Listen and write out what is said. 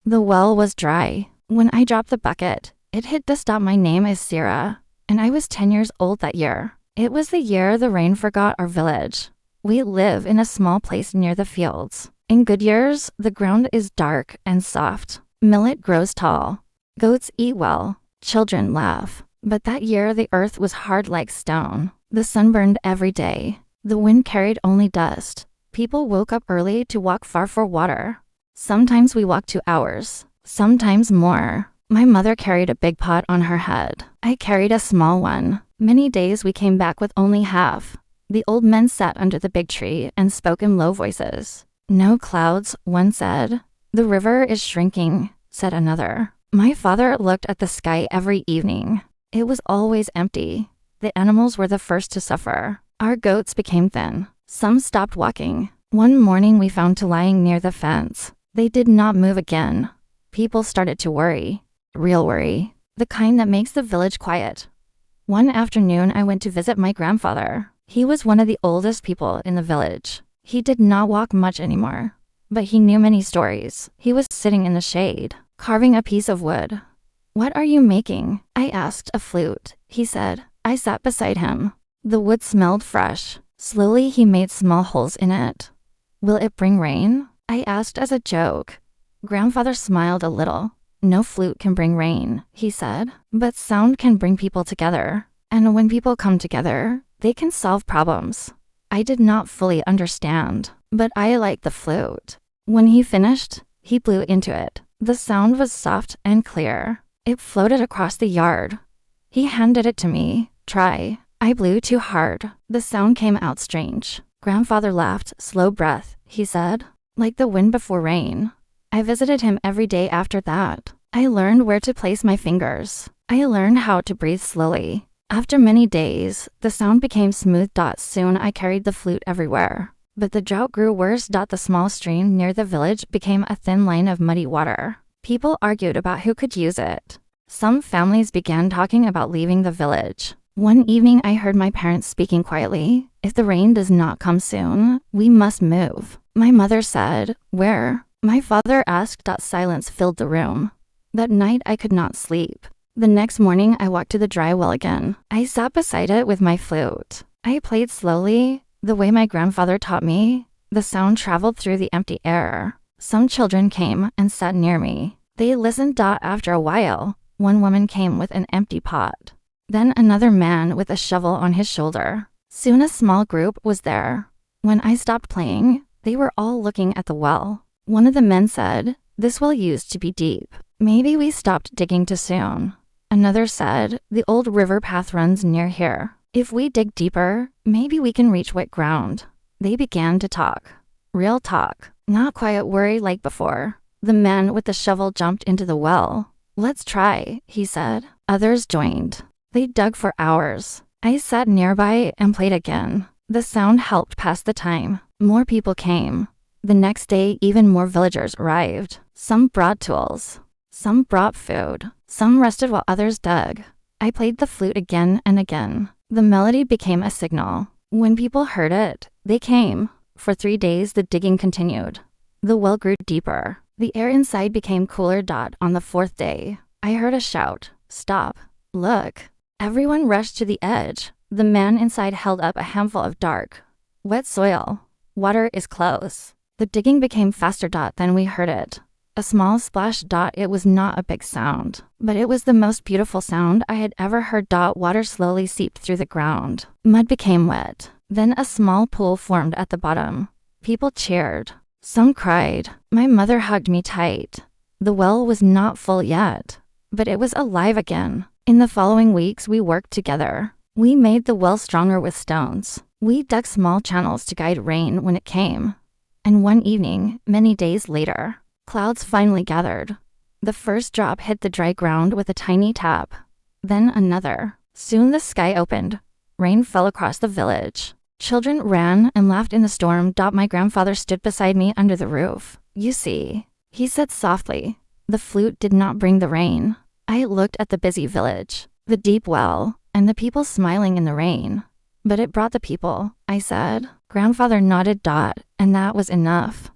The well was dry. When I dropped the bucket, it hit the stop. My name is Sierra, and I was 10 years old that year. It was the year the rain forgot our village. We live in a small place near the fields. In good years, the ground is dark and soft. Millet grows tall. Goats eat well. Children laugh. But that year the earth was hard like stone. The sun burned every day. The wind carried only dust. People woke up early to walk far for water. Sometimes we walked 2 hours, sometimes more. My mother carried a big pot on her head. I carried a small one. Many days we came back with only half. The old men sat under the big tree and spoke in low voices. No clouds, one said. The river is shrinking, said another. My father looked at the sky every evening. It was always empty. The animals were the first to suffer. Our goats became thin. Some stopped walking. One morning we found two lying near the fence. They did not move again. People started to worry. Real worry. The kind that makes the village quiet. One afternoon I went to visit my grandfather. He was one of the oldest people in the village. He did not walk much anymore, but he knew many stories. He was sitting in the shade, carving a piece of wood. "What are you making?" I asked. "A flute," he said. I sat beside him. The wood smelled fresh. Slowly he made small holes in it. "Will it bring rain?" I asked as a joke. Grandfather smiled a little. "No flute can bring rain," he said, "but sound can bring people together. And when people come together, they can solve problems." I did not fully understand, but I liked the flute. When he finished, he blew into it. The sound was soft and clear. It floated across the yard. He handed it to me. "Try." I blew too hard. The sound came out strange. Grandfather laughed. "Slow breath," he said, "like the wind before rain." I visited him every day after that. I learned where to place my fingers. I learned how to breathe slowly. After many days, the sound became smooth. Soon I carried the flute everywhere. But the drought grew worse. The small stream near the village became a thin line of muddy water. People argued about who could use it. Some families began talking about leaving the village. One evening I heard my parents speaking quietly. "If the rain does not come soon, we must move." My mother said, "Where?" My father asked. Silence filled the room. That night I could not sleep. The next morning I walked to the dry well again. I sat beside it with my flute. I played slowly, the way my grandfather taught me. The sound traveled through the empty air. Some children came and sat near me. They listened. After a while, one woman came with an empty pot. Then another man with a shovel on his shoulder. Soon a small group was there. When I stopped playing, they were all looking at the well. One of the men said, "This well used to be deep. Maybe we stopped digging too soon." Another said, "The old river path runs near here. If we dig deeper, maybe we can reach wet ground." They began to talk. Real talk, not quiet worry like before. The man with the shovel jumped into the well. "Let's try," he said. Others joined. They dug for hours. I sat nearby and played again. The sound helped pass the time. More people came. The next day, even more villagers arrived. Some brought tools. Some brought food. Some rested while others dug. I played the flute again and again. The melody became a signal. When people heard it, they came. For 3 days, the digging continued. The well grew deeper. The air inside became cooler. On the 4th day, I heard a shout. "Stop. Look." Everyone rushed to the edge. The man inside held up a handful of dark, wet soil. "Water is close." The digging became faster. Then we heard it. A small splash. It was not a big sound, but it was the most beautiful sound I had ever heard. Water slowly seeped through the ground. Mud became wet. Then a small pool formed at the bottom. People cheered. Some cried. My mother hugged me tight. The well was not full yet, but it was alive again. In the following weeks, we worked together. We made the well stronger with stones. We dug small channels to guide rain when it came. And one evening, many days later, clouds finally gathered. The first drop hit the dry ground with a tiny tap. Then another. Soon the sky opened. Rain fell across the village. Children ran and laughed in the storm. My grandfather stood beside me under the roof. "You see," he said softly, "the flute did not bring the rain." I looked at the busy village, the deep well, and the people smiling in the rain. "But it brought the people," I said. Grandfather nodded. And that was enough.